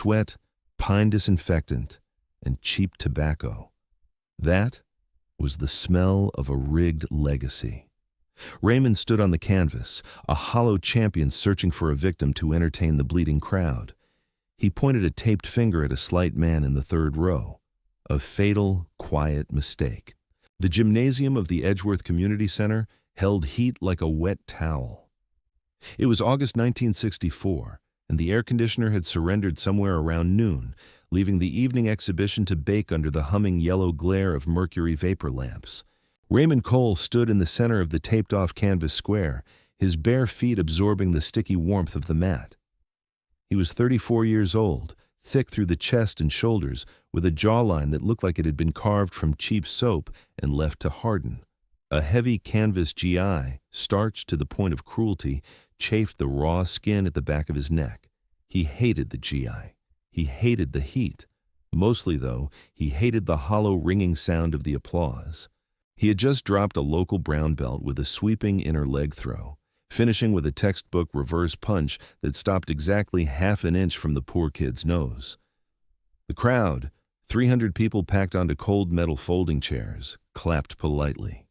sweat, pine disinfectant, and cheap tobacco. That was the smell of a rigged legacy. Raymond stood on the canvas, a hollow champion searching for a victim to entertain the bleeding crowd. He pointed a taped finger at a slight man in the third row. A fatal, quiet mistake. The gymnasium of the Edgeworth Community Center held heat like a wet towel. It was August 1964, and the air conditioner had surrendered somewhere around noon, leaving the evening exhibition to bake under the humming yellow glare of mercury vapor lamps. Raymond Cole stood in the center of the taped-off canvas square, his bare feet absorbing the sticky warmth of the mat. He was 34 years old, thick through the chest and shoulders, with a jawline that looked like it had been carved from cheap soap and left to harden. A heavy canvas GI, starched to the point of cruelty, chafed the raw skin at the back of his neck. He hated the GI. He hated the heat. Mostly, though, he hated the hollow ringing sound of the applause. He had just dropped a local brown belt with a sweeping inner leg throw, finishing with a textbook reverse punch that stopped exactly half an inch from the poor kid's nose. The crowd, 300 people packed onto cold metal folding chairs, clapped politely.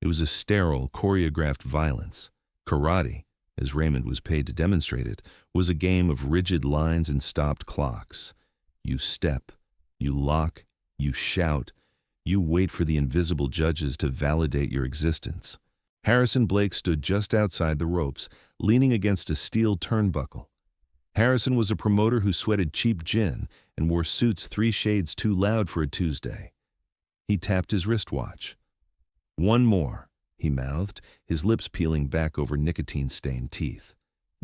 It was a sterile, choreographed violence. Karate, as Raymond was paid to demonstrate it, was a game of rigid lines and stopped clocks. You step, you lock, you shout, you wait for the invisible judges to validate your existence. Harrison Blake stood just outside the ropes, leaning against a steel turnbuckle. Harrison was a promoter who sweated cheap gin and wore suits 3 shades too loud for a Tuesday. He tapped his wristwatch. "One more," he mouthed, his lips peeling back over nicotine-stained teeth.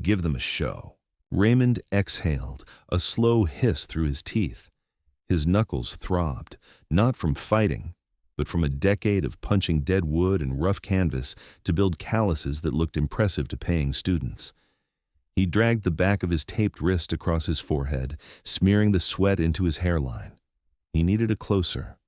"Give them a show." Raymond exhaled, a slow hiss through his teeth. His knuckles throbbed, not from fighting, but from a decade of punching dead wood and rough canvas to build calluses that looked impressive to paying students. He dragged the back of his taped wrist across his forehead, smearing the sweat into his hairline. He needed a closer,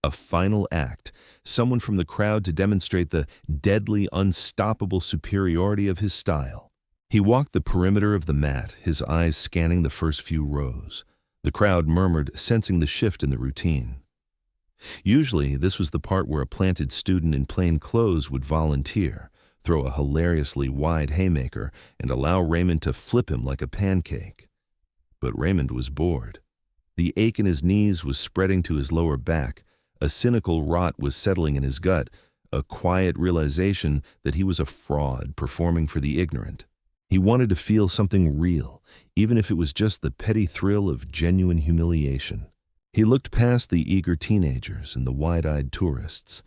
a final act, someone from the crowd to demonstrate the deadly, unstoppable superiority of his style. He walked the perimeter of the mat, his eyes scanning the first few rows. The crowd murmured, sensing the shift in the routine. Usually, this was the part where a planted student in plain clothes would volunteer, throw a hilariously wide haymaker, and allow Raymond to flip him like a pancake. But Raymond was bored. The ache in his knees was spreading to his lower back. A cynical rot was settling in his gut, a quiet realization that he was a fraud performing for the ignorant. He wanted to feel something real, even if it was just the petty thrill of genuine humiliation. He looked past the eager teenagers and the wide-eyed tourists.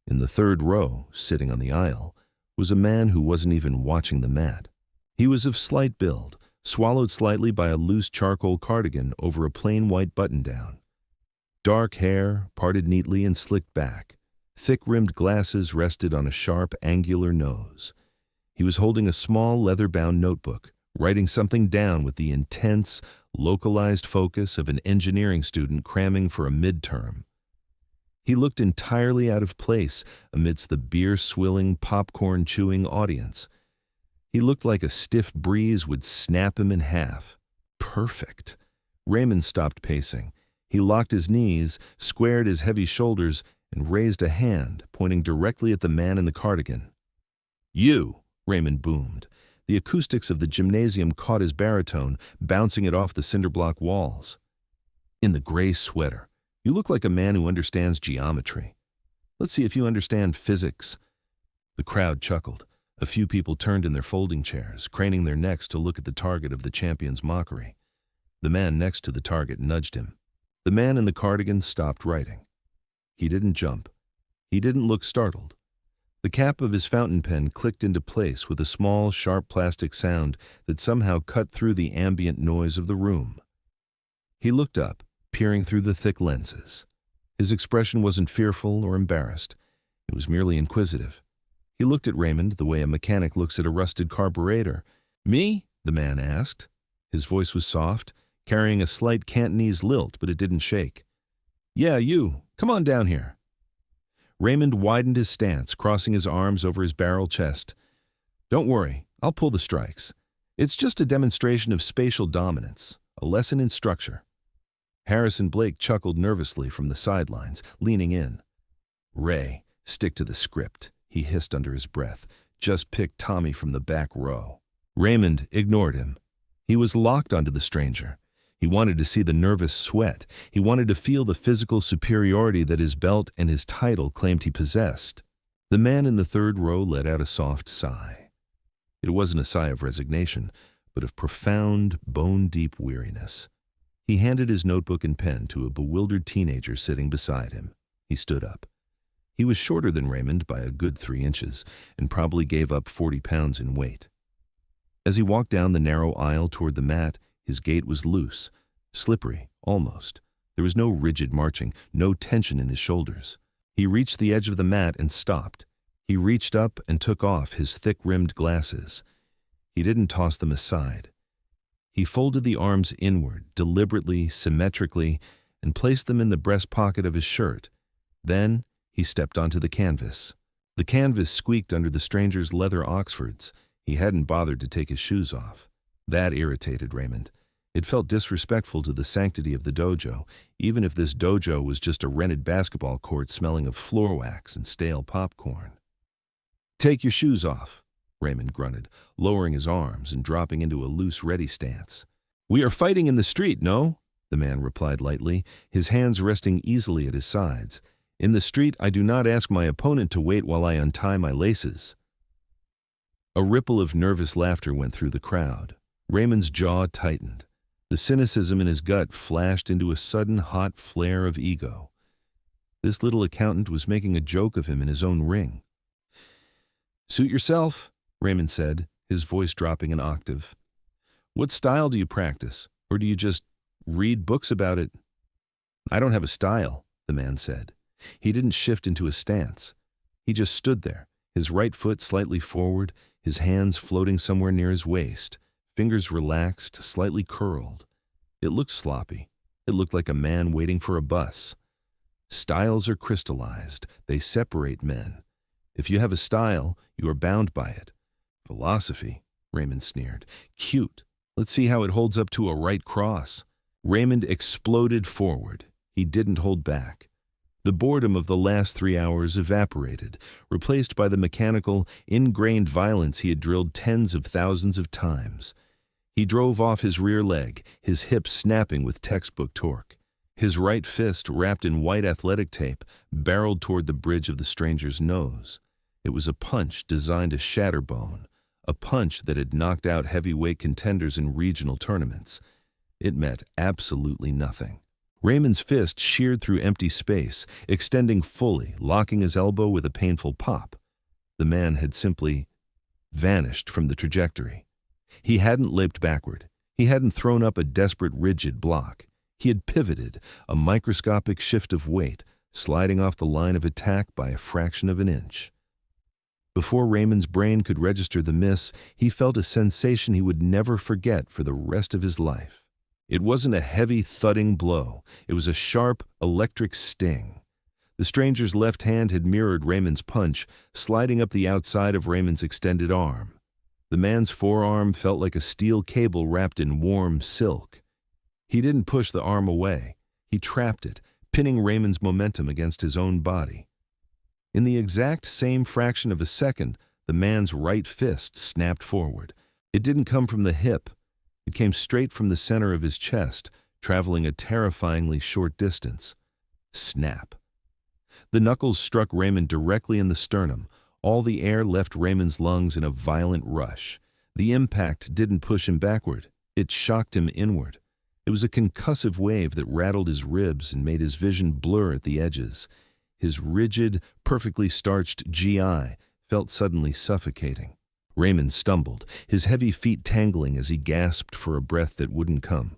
In the third row, sitting on the aisle, was a man who wasn't even watching the mat. He was of slight build, swallowed slightly by a loose charcoal cardigan over a plain white button-down. Dark hair, parted neatly and slicked back. Thick-rimmed glasses rested on a sharp, angular nose. He was holding a small, leather-bound notebook, writing something down with the intense, localized focus of an engineering student cramming for a midterm. He looked entirely out of place amidst the beer-swilling, popcorn-chewing audience. He looked like a stiff breeze would snap him in half. Perfect. Raymond stopped pacing. He locked his knees, squared his heavy shoulders, and raised a hand, pointing directly at the man in the cardigan. "You!" Raymond boomed. The acoustics of the gymnasium caught his baritone, bouncing it off the cinder-block walls. "In the gray sweater. You look like a man who understands geometry. Let's see if you understand physics." The crowd chuckled. A few people turned in their folding chairs, craning their necks to look at the target of the champion's mockery. The man next to the target nudged him. The man in the cardigan stopped writing. He didn't jump. He didn't look startled. The cap of his fountain pen clicked into place with a small, sharp plastic sound that somehow cut through the ambient noise of the room. He looked up, peering through the thick lenses. His expression wasn't fearful or embarrassed. It was merely inquisitive. He looked at Raymond the way a mechanic looks at a rusted carburetor. "Me?" the man asked. His voice was soft, carrying a slight Cantonese lilt, but it didn't shake. "Yeah, you. Come on down here." Raymond widened his stance, crossing his arms over his barrel chest. "Don't worry, I'll pull the strikes. It's just a demonstration of spatial dominance, A lesson in structure. Harrison Blake chuckled nervously from the sidelines, leaning in. "Ray, stick to the script," he hissed under his breath. "Just pick Tommy from the back row." Raymond ignored him. He was locked onto the stranger. He wanted to see the nervous sweat. He wanted to feel the physical superiority that his belt and his title claimed he possessed. The man in the third row let out a soft sigh. It wasn't a sigh of resignation, but of profound, bone-deep weariness. He handed his notebook and pen to a bewildered teenager sitting beside him. He stood up. He was shorter than Raymond by a good 3 inches, and probably gave up 40 pounds in weight. As he walked down the narrow aisle toward the mat, his gait was loose, slippery, almost. There was no rigid marching, no tension in his shoulders. He reached the edge of the mat and stopped. He reached up and took off his thick-rimmed glasses. He didn't toss them aside. He folded the arms inward, deliberately, symmetrically, and placed them in the breast pocket of his shirt. Then he stepped onto the canvas. The canvas squeaked under the stranger's leather Oxfords. He hadn't bothered to take his shoes off. That irritated Raymond. It felt disrespectful to the sanctity of the dojo, even if this dojo was just a rented basketball court smelling of floor wax and stale popcorn. "Take your shoes off," Raymond grunted, lowering his arms and dropping into a loose ready stance. "We are fighting in the street, no?" the man replied lightly, his hands resting easily at his sides. "In the street, I do not ask my opponent to wait while I untie my laces." A ripple of nervous laughter went through the crowd. Raymond's jaw tightened. The cynicism in his gut flashed into a sudden hot flare of ego. This little accountant was making a joke of him in his own ring. "Suit yourself," Raymond said, his voice dropping an octave. "What style do you practice, or do you just read books about it?" "I don't have a style," the man said. He didn't shift into a stance. He just stood there, his right foot slightly forward, his hands floating somewhere near his waist, fingers relaxed, slightly curled. It looked sloppy. It looked like a man waiting for a bus. Styles are crystallized. They separate men. If you have a style, you are bound by it. "Philosophy," Raymond sneered. "Cute. Let's see how it holds up to a right cross." Raymond exploded forward. He didn't hold back. The boredom of the last 3 hours evaporated, replaced by the mechanical, ingrained violence he had drilled tens of thousands of times. He drove off his rear leg, his hips snapping with textbook torque. His right fist, wrapped in white athletic tape, barreled toward the bridge of the stranger's nose. It was a punch designed to shatter bone, a punch that had knocked out heavyweight contenders in regional tournaments. It meant absolutely nothing. Raymond's fist sheared through empty space, extending fully, locking his elbow with a painful pop. The man had simply vanished from the trajectory. He hadn't leaped backward. He hadn't thrown up a desperate, rigid block. He had pivoted, a microscopic shift of weight, sliding off the line of attack by a fraction of an inch. Before Raymond's brain could register the miss, he felt a sensation he would never forget for the rest of his life. It wasn't a heavy, thudding blow. It was a sharp, electric sting. The stranger's left hand had mirrored Raymond's punch, sliding up the outside of Raymond's extended arm. The man's forearm felt like a steel cable wrapped in warm silk. He didn't push the arm away. He trapped it, pinning Raymond's momentum against his own body. In the exact same fraction of a second, the man's right fist snapped forward. It didn't come from the hip. It came straight from the center of his chest, traveling a terrifyingly short distance. Snap. The knuckles struck Raymond directly in the sternum. All the air left Raymond's lungs in a violent rush. The impact didn't push him backward. It shocked him inward. It was a concussive wave that rattled his ribs and made his vision blur at the edges. His rigid, perfectly starched GI felt suddenly suffocating. Raymond stumbled, his heavy feet tangling as he gasped for a breath that wouldn't come.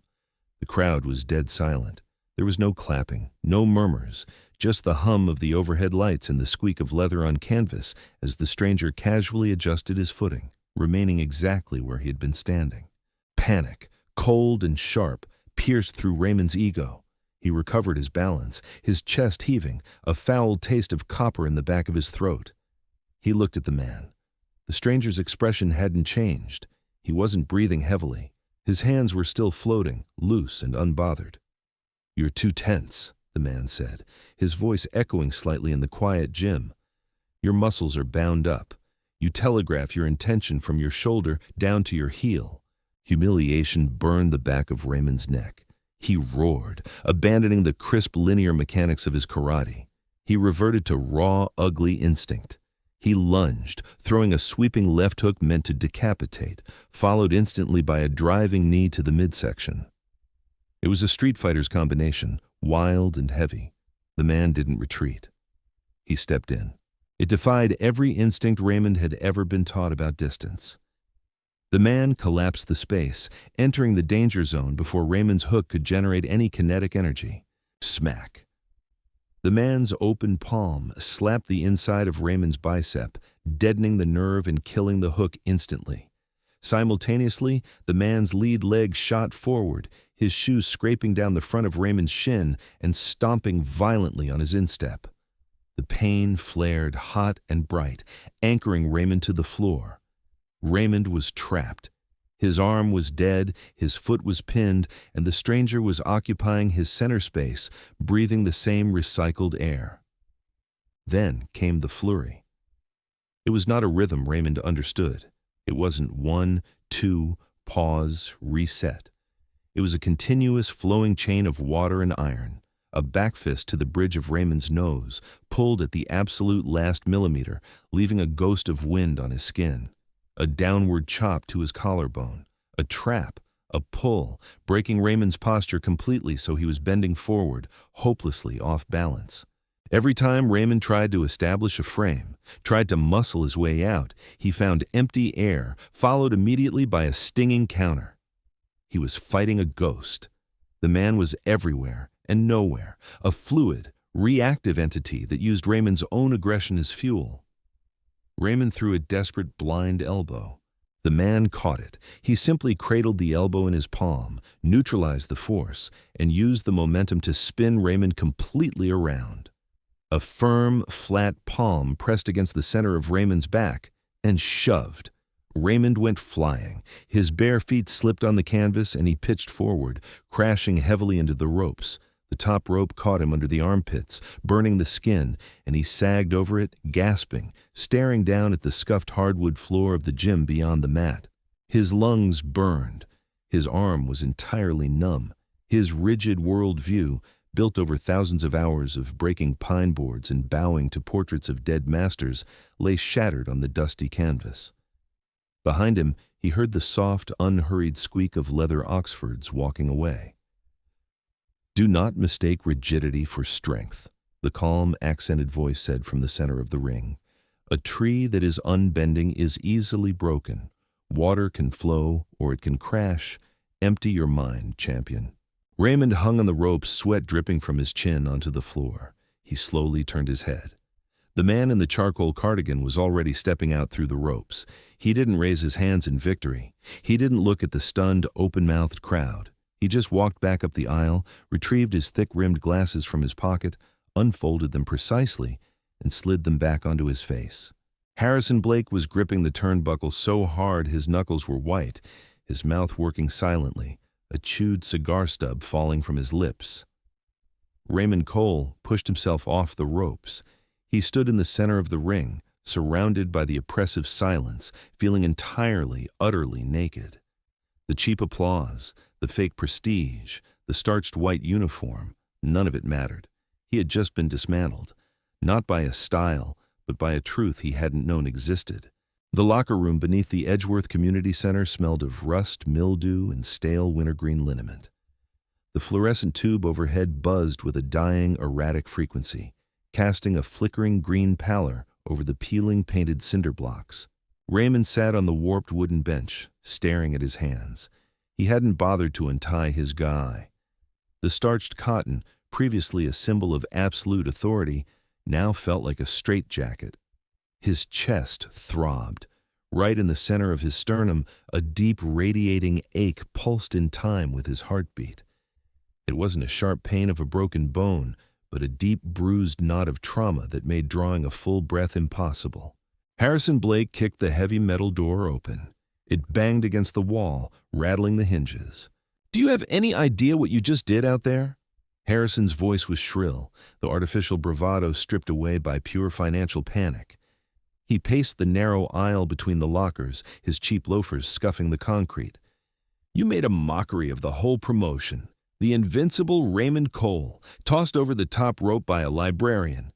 The crowd was dead silent. There was no clapping, no murmurs, just the hum of the overhead lights and the squeak of leather on canvas as the stranger casually adjusted his footing, remaining exactly where he had been standing. Panic, cold and sharp, pierced through Raymond's ego. He recovered his balance, his chest heaving, a foul taste of copper in the back of his throat. He looked at the man. The stranger's expression hadn't changed. He wasn't breathing heavily. His hands were still floating, loose and unbothered. "You're too tense," the man said, his voice echoing slightly in the quiet gym. "Your muscles are bound up. You telegraph your intention from your shoulder down to your heel." Humiliation burned the back of Raymond's neck. He roared, abandoning the crisp linear mechanics of his karate. He reverted to raw, ugly instinct. He lunged, throwing a sweeping left hook meant to decapitate, followed instantly by a driving knee to the midsection. It was a street fighter's combination, wild and heavy. The man didn't retreat. He stepped in. It defied every instinct Raymond had ever been taught about distance. The man collapsed the space, entering the danger zone before Raymond's hook could generate any kinetic energy. Smack. The man's open palm slapped the inside of Raymond's bicep, deadening the nerve and killing the hook instantly. Simultaneously, the man's lead leg shot forward, his shoe scraping down the front of Raymond's shin and stomping violently on his instep. The pain flared hot and bright, anchoring Raymond to the floor. Raymond was trapped. His arm was dead, his foot was pinned, and the stranger was occupying his center space, breathing the same recycled air. Then came the flurry. It was not a rhythm Raymond understood. It wasn't 1, 2, pause, reset. It was a continuous flowing chain of water and iron. A backfist to the bridge of Raymond's nose, pulled at the absolute last millimeter, leaving a ghost of wind on his skin. A downward chop to his collarbone. A trap, a pull, breaking Raymond's posture completely so he was bending forward, hopelessly off balance. Every time Raymond tried to establish a frame, tried to muscle his way out, he found empty air, followed immediately by a stinging counter. He was fighting a ghost. The man was everywhere and nowhere, a fluid, reactive entity that used Raymond's own aggression as fuel. Raymond threw a desperate blind elbow. The man caught it. He simply cradled the elbow in his palm, neutralized the force, and used the momentum to spin Raymond completely around. A firm, flat palm pressed against the center of Raymond's back and shoved. Raymond went flying. His bare feet slipped on the canvas and he pitched forward, crashing heavily into the ropes. The top rope caught him under the armpits, burning the skin, and he sagged over it, gasping, staring down at the scuffed hardwood floor of the gym beyond the mat. His lungs burned. His arm was entirely numb. His rigid worldview, built over thousands of hours of breaking pine boards and bowing to portraits of dead masters, lay shattered on the dusty canvas. Behind him, he heard the soft, unhurried squeak of leather Oxfords walking away. "Do not mistake rigidity for strength," the calm, accented voice said from the center of the ring. "A tree that is unbending is easily broken. Water can flow or it can crash. Empty your mind, champion." Raymond hung on the rope, sweat dripping from his chin onto the floor. He slowly turned his head. The man in the charcoal cardigan was already stepping out through the ropes. He didn't raise his hands in victory. He didn't look at the stunned, open-mouthed crowd. He just walked back up the aisle, retrieved his thick-rimmed glasses from his pocket, unfolded them precisely, and slid them back onto his face. Harrison Blake was gripping the turnbuckle so hard his knuckles were white, his mouth working silently, a chewed cigar stub falling from his lips. Raymond Cole pushed himself off the ropes. He stood in the center of the ring, surrounded by the oppressive silence, feeling entirely, utterly naked. The cheap applause, the fake prestige, the starched white uniform, none of it mattered. He had just been dismantled, not by a style, but by a truth he hadn't known existed. The locker room beneath the Edgeworth Community Center smelled of rust, mildew, and stale wintergreen liniment. The fluorescent tube overhead buzzed with a dying, erratic frequency, casting a flickering green pallor over the peeling painted cinder blocks. Raymond sat on the warped wooden bench, staring at his hands. He hadn't bothered to untie his guy. The starched cotton, previously a symbol of absolute authority, now felt like a straitjacket. His chest throbbed. Right in the center of his sternum, a deep radiating ache pulsed in time with his heartbeat. It wasn't a sharp pain of a broken bone, but a deep bruised knot of trauma that made drawing a full breath impossible. Harrison Blake kicked the heavy metal door open. It banged against the wall, rattling the hinges. "Do you have any idea what you just did out there?" Harrison's voice was shrill, the artificial bravado stripped away by pure financial panic. He paced the narrow aisle between the lockers, his cheap loafers scuffing the concrete. "You made a mockery of the whole promotion. The invincible Raymond Cole, tossed over the top rope by a librarian.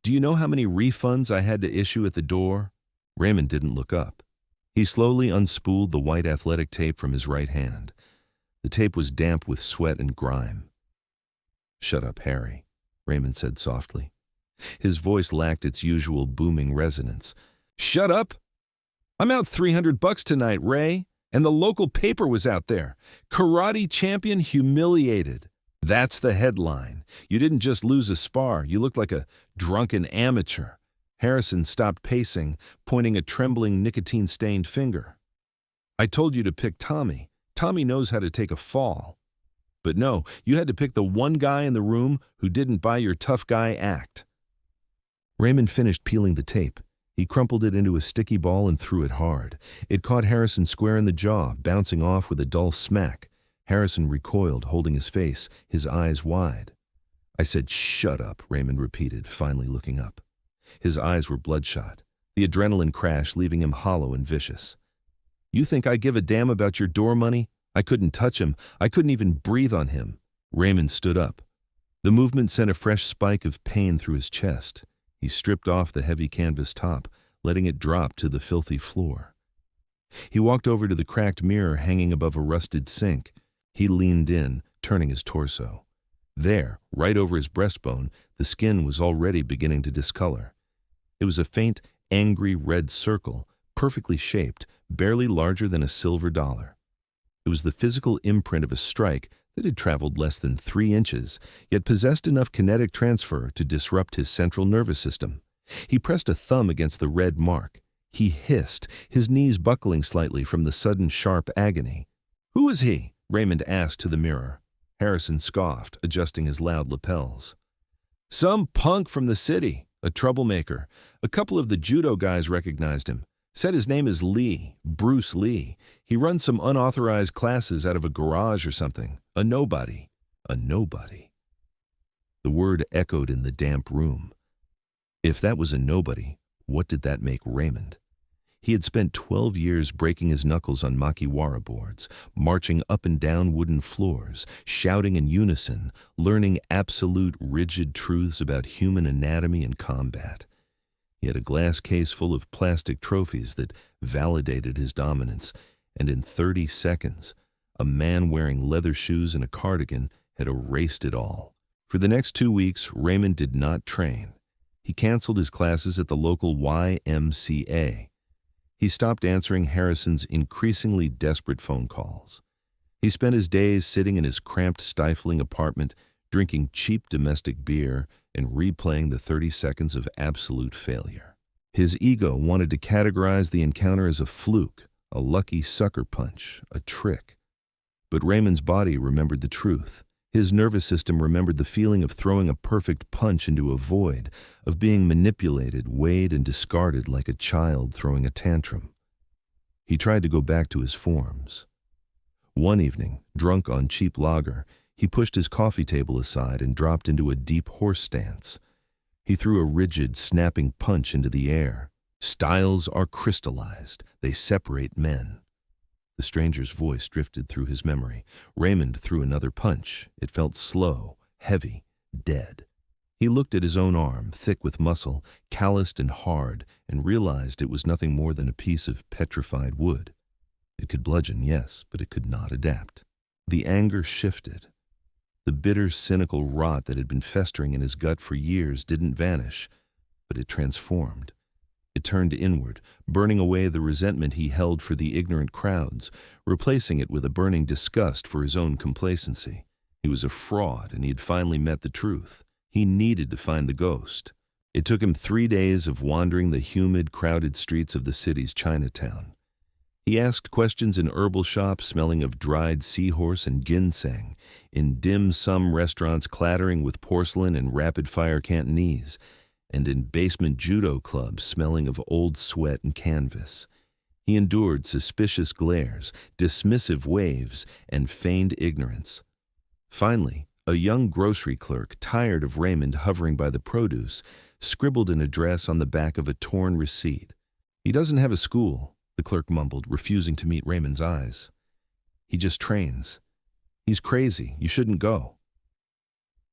Do you know how many refunds I had to issue at the door?" Raymond didn't look up. He slowly unspooled the white athletic tape from his right hand. The tape was damp with sweat and grime. "Shut up, Harry," Raymond said softly. His voice lacked its usual booming resonance. "Shut up? I'm out $300 tonight, Ray, and the local paper was out there. Karate champion humiliated. That's the headline. You didn't just lose a spar, you looked like a drunken amateur." Harrison stopped pacing, pointing a trembling nicotine-stained finger. "I told you to pick Tommy. Tommy knows how to take a fall. But no, you had to pick the one guy in the room who didn't buy your tough guy act." Raymond finished peeling the tape. He crumpled it into a sticky ball and threw it hard. It caught Harrison square in the jaw, bouncing off with a dull smack. Harrison recoiled, holding his face, his eyes wide. "I said shut up," Raymond repeated, finally looking up. His eyes were bloodshot, the adrenaline crash leaving him hollow and vicious. "You think I give a damn about your door money? I couldn't touch him. I couldn't even breathe on him." Raymond stood up. The movement sent a fresh spike of pain through his chest. He stripped off the heavy canvas top, letting it drop to the filthy floor. He walked over to the cracked mirror hanging above a rusted sink. He leaned in, turning his torso. There, right over his breastbone, the skin was already beginning to discolor. It was a faint, angry red circle, perfectly shaped, barely larger than a silver dollar. It was the physical imprint of a strike that had traveled less than 3 inches, yet possessed enough kinetic transfer to disrupt his central nervous system. He pressed a thumb against the red mark. He hissed, his knees buckling slightly from the sudden sharp agony. "Who is he?" Raymond asked to the mirror. Harrison scoffed, adjusting his loud lapels. "Some punk from the city, a troublemaker. A couple of the judo guys recognized him. Said his name is Lee, Bruce Lee. He runs some unauthorized classes out of a garage or something. A nobody." A nobody. The word echoed in the damp room. If that was a nobody, what did that make Raymond? He had spent 12 years breaking his knuckles on makiwara boards, marching up and down wooden floors, shouting in unison, learning absolute rigid truths about human anatomy and combat. He had a glass case full of plastic trophies that validated his dominance, and in 30 seconds, a man wearing leather shoes and a cardigan had erased it all. For the next 2 weeks, Raymond did not train. He canceled his classes at the local YMCA. He stopped answering Harrison's increasingly desperate phone calls. He spent his days sitting in his cramped, stifling apartment, drinking cheap domestic beer and replaying the 30 seconds of absolute failure. His ego wanted to categorize the encounter as a fluke, a lucky sucker punch, a trick. But Raymond's body remembered the truth. His nervous system remembered the feeling of throwing a perfect punch into a void, of being manipulated, weighed, and discarded like a child throwing a tantrum. He tried to go back to his forms. One evening, drunk on cheap lager, he pushed his coffee table aside and dropped into a deep horse stance. He threw a rigid, snapping punch into the air. "Styles are crystallized. They separate men." The stranger's voice drifted through his memory. Raymond threw another punch. It felt slow, heavy, dead. He looked at his own arm, thick with muscle, calloused and hard, and realized it was nothing more than a piece of petrified wood. It could bludgeon, yes, but it could not adapt. The anger shifted. The bitter, cynical rot that had been festering in his gut for years didn't vanish, but it transformed. It turned inward, burning away the resentment he held for the ignorant crowds, replacing it with a burning disgust for his own complacency. He was a fraud, and he had finally met the truth. He needed to find the ghost. It took him 3 days of wandering the humid, crowded streets of the city's Chinatown. He asked questions in herbal shops smelling of dried seahorse and ginseng, in dim-sum restaurants clattering with porcelain and rapid-fire Cantonese, and in basement judo clubs smelling of old sweat and canvas. He endured suspicious glares, dismissive waves, and feigned ignorance. Finally, a young grocery clerk, tired of Raymond hovering by the produce, scribbled an address on the back of a torn receipt. "He doesn't have a school," the clerk mumbled, refusing to meet Raymond's eyes. "He just trains. He's crazy. You shouldn't go."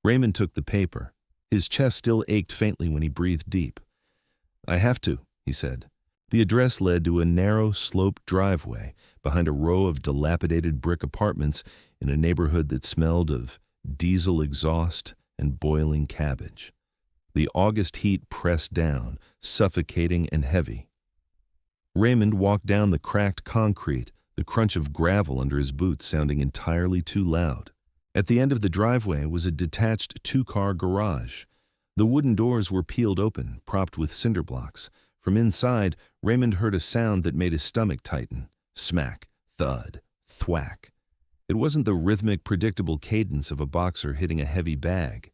Raymond took the paper. His chest still ached faintly when he breathed deep. "I have to," he said. The address led to a narrow, sloped driveway behind a row of dilapidated brick apartments in a neighborhood that smelled of diesel exhaust and boiling cabbage. The August heat pressed down, suffocating and heavy. Raymond walked down the cracked concrete, the crunch of gravel under his boots sounding entirely too loud. At the end of the driveway was a detached two-car garage. The wooden doors were peeled open, propped with cinder blocks. From inside, Raymond heard a sound that made his stomach tighten. Smack, thud, thwack. It wasn't the rhythmic, predictable cadence of a boxer hitting a heavy bag.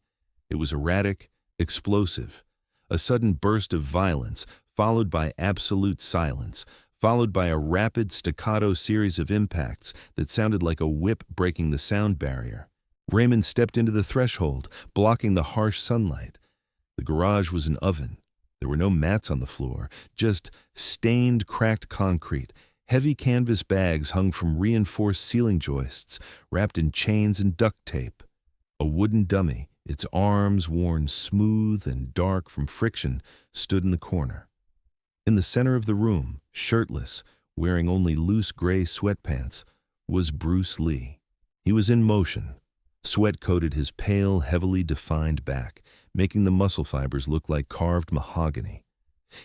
It was erratic, explosive. A sudden burst of violence, followed by absolute silence, followed by a rapid, staccato series of impacts that sounded like a whip breaking the sound barrier. Raymond stepped into the threshold, blocking the harsh sunlight. The garage was an oven. There were no mats on the floor, just stained, cracked concrete. Heavy canvas bags hung from reinforced ceiling joists, wrapped in chains and duct tape. A wooden dummy, its arms worn smooth and dark from friction, stood in the corner. In the center of the room, shirtless, wearing only loose gray sweatpants, was Bruce Lee. He was in motion. Sweat coated his pale, heavily defined back, making the muscle fibers look like carved mahogany.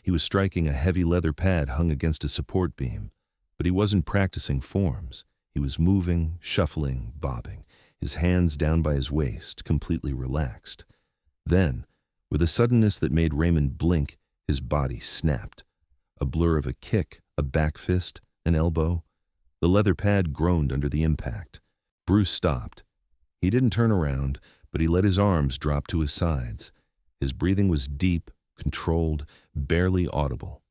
He was striking a heavy leather pad hung against a support beam, but he wasn't practicing forms. He was moving, shuffling, bobbing, his hands down by his waist, completely relaxed. Then, with a suddenness that made Raymond blink, his body snapped. A blur of a kick, a back fist, an elbow. The leather pad groaned under the impact. Bruce stopped. He didn't turn around, but he let his arms drop to his sides. His breathing was deep, controlled, barely audible.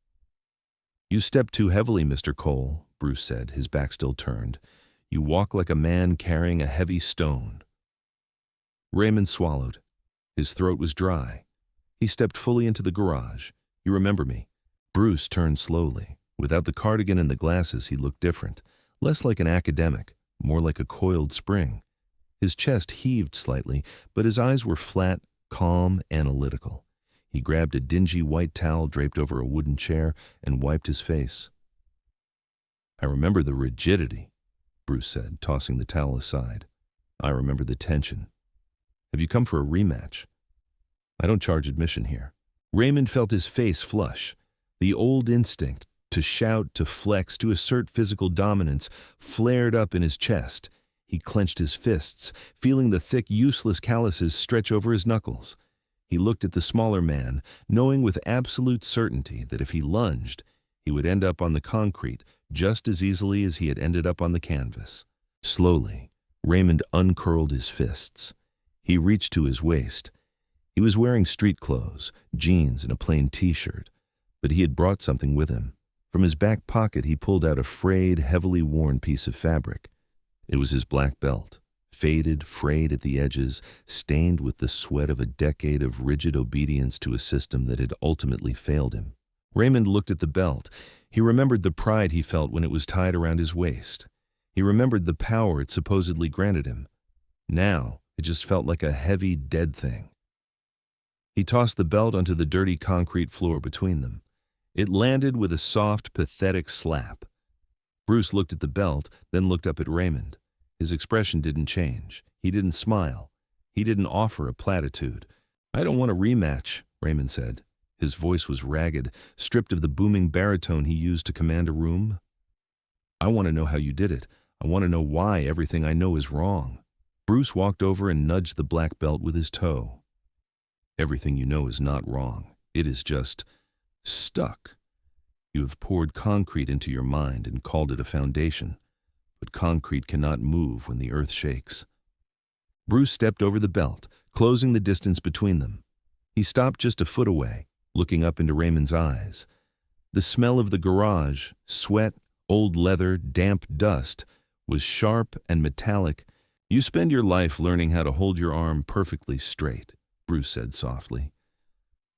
"You step too heavily, Mr. Cole," Bruce said, his back still turned. "You walk like a man carrying a heavy stone." Raymond swallowed. His throat was dry. He stepped fully into the garage. "You remember me?" Bruce turned slowly. Without the cardigan and the glasses, he looked different. Less like an academic, more like a coiled spring. His chest heaved slightly, but his eyes were flat, calm, analytical. He grabbed a dingy white towel draped over a wooden chair and wiped his face. "I remember the rigidity," Bruce said, tossing the towel aside. "I remember the tension. Have you come for a rematch?" "I don't charge admission here." Raymond felt his face flush. The old instinct, to shout, to flex, to assert physical dominance, flared up in his chest. He clenched his fists, feeling the thick, useless calluses stretch over his knuckles. He looked at the smaller man, knowing with absolute certainty that if he lunged, he would end up on the concrete just as easily as he had ended up on the canvas. Slowly, Raymond uncurled his fists. He reached to his waist. He was wearing street clothes, jeans and a plain t-shirt, but he had brought something with him. From his back pocket, he pulled out a frayed, heavily worn piece of fabric. It was his black belt, faded, frayed at the edges, stained with the sweat of a decade of rigid obedience to a system that had ultimately failed him. Raymond looked at the belt. He remembered the pride he felt when it was tied around his waist. He remembered the power it supposedly granted him. Now, it just felt like a heavy, dead thing. He tossed the belt onto the dirty concrete floor between them. It landed with a soft, pathetic slap. Bruce looked at the belt, then looked up at Raymond. His expression didn't change. He didn't smile. He didn't offer a platitude. "I don't want a rematch," Raymond said. His voice was ragged, stripped of the booming baritone he used to command a room. "I want to know how you did it. I want to know why everything I know is wrong." Bruce walked over and nudged the black belt with his toe. "Everything you know is not wrong. It is just stuck. You have poured concrete into your mind and called it a foundation, but concrete cannot move when the earth shakes." Bruce stepped over the belt, closing the distance between them. He stopped just a foot away, looking up into Raymond's eyes. The smell of the garage, sweat, old leather, damp dust, was sharp and metallic. You spend your life learning how to hold your arm perfectly straight, Bruce said softly.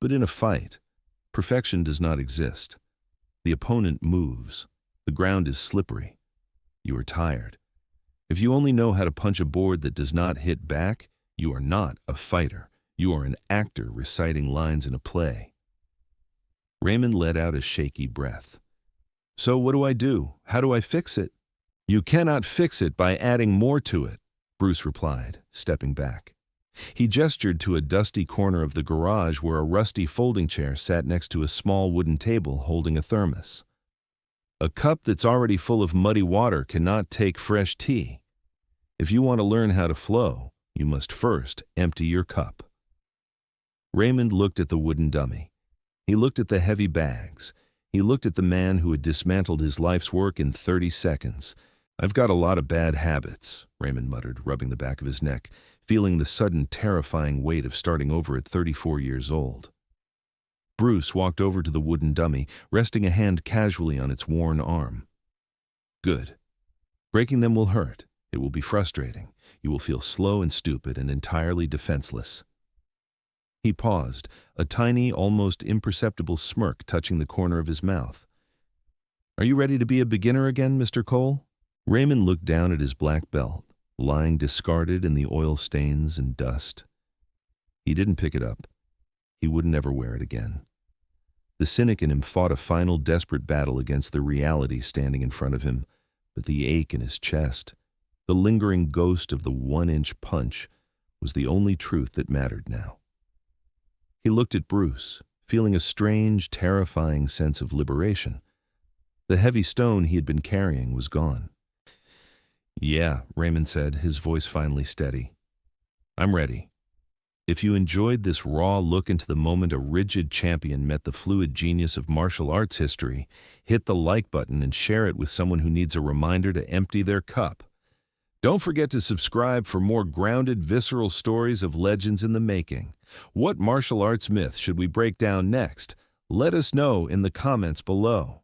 But in a fight, perfection does not exist. The opponent moves. The ground is slippery. You are tired. If you only know how to punch a board that does not hit back, you are not a fighter. You are an actor reciting lines in a play. Raymond let out a shaky breath. So what do I do? How do I fix it? You cannot fix it by adding more to it, Bruce replied, stepping back. He gestured to a dusty corner of the garage where a rusty folding chair sat next to a small wooden table holding a thermos. A cup that's already full of muddy water cannot take fresh tea. If you want to learn how to flow, you must first empty your cup. Raymond looked at the wooden dummy. He looked at the heavy bags. He looked at the man who had dismantled his life's work in 30 seconds. I've got a lot of bad habits, Raymond muttered, rubbing the back of his neck, feeling the sudden terrifying weight of starting over at 34 years old. Bruce walked over to the wooden dummy, resting a hand casually on its worn arm. Good. Breaking them will hurt. It will be frustrating. You will feel slow and stupid and entirely defenseless. He paused, a tiny, almost imperceptible smirk touching the corner of his mouth. Are you ready to be a beginner again, Mr. Cole? Raymond looked down at his black belt, lying discarded in the oil stains and dust. He didn't pick it up. He wouldn't ever wear it again. The cynic in him fought a final desperate battle against the reality standing in front of him, but the ache in his chest, the lingering ghost of the 1-inch punch, was the only truth that mattered now. He looked at Bruce, feeling a strange, terrifying sense of liberation. The heavy stone he had been carrying was gone. Yeah, Raymond said, his voice finally steady. I'm ready. If you enjoyed this raw look into the moment a rigid champion met the fluid genius of martial arts history, hit the like button and share it with someone who needs a reminder to empty their cup. Don't forget to subscribe for more grounded, visceral stories of legends in the making. What martial arts myth should we break down next? Let us know in the comments below.